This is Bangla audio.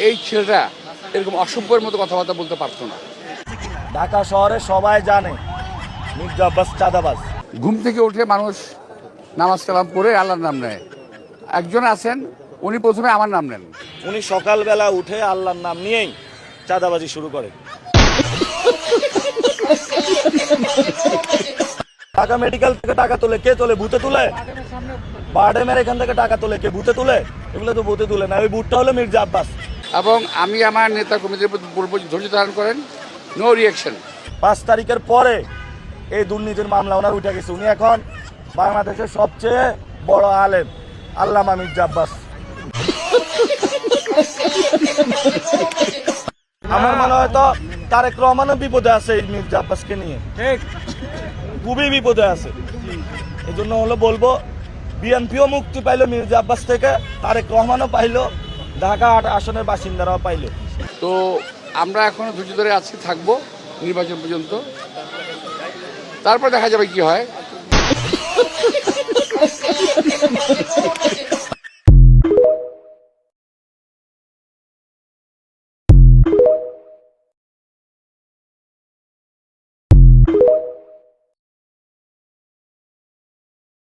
এই ছেলেটা এরকম অসভ্যের মতো কথাবার্তা বলতে পারতো না। ঢাকা শহরে সবাই জানে মির্জা আব্বাস চাঁদাবাজ। ঘুম থেকে উঠে মানুষ নামাজ কালাম করে আল্লাহর নাম নেয়। একজন আছেন উনি প্রথমে আমার নাম নেন। উনি সকালবেলা উঠে আল্লাহর নাম নিয়েই চাঁদাবাজি শুরু করে। ঢাকা মেডিকেল থেকে টাকা তোলে কে তোলে? ভূতে তুলে। বারডেমের এখান থেকে টাকা তোলে কে? ভূতে তুলে। এগুলো তো ভূতে তুলে না, ওই ভূতটা হলো মির্জা আব্বাস। এবং আমি আমার নেতা কর্মীদের প্রতি বলবো ধৈর্য ধারণ করেন, নো রিয়াকশন। 5 তারিখের পরে এই দুর্নীতির মামলা ওনার উঠে গেছে। উনি এখন বাংলাদেশের সবচেয়ে বড় আলেম আল্লামা মির্জা আব্বাস। আমার মনে হয় তো তারেক রহমানও বিপদে আছে এই মির্জা আব্বাসকে নিয়ে, খুবই বিপদে আছে। এই জন্য বলবো বিএনপিও মুক্তি পাইলো মির্জা আব্বাস থেকে, তারেক রহমানও পাইলো, ঢাকা 8 আসনের বাসিন্দারাও পাইলো। তো আমরা এখনো ধৈর্য ধরে আজকে থাকবো নির্বাচন পর্যন্ত, তারপর দেখা যাবে কি হয়।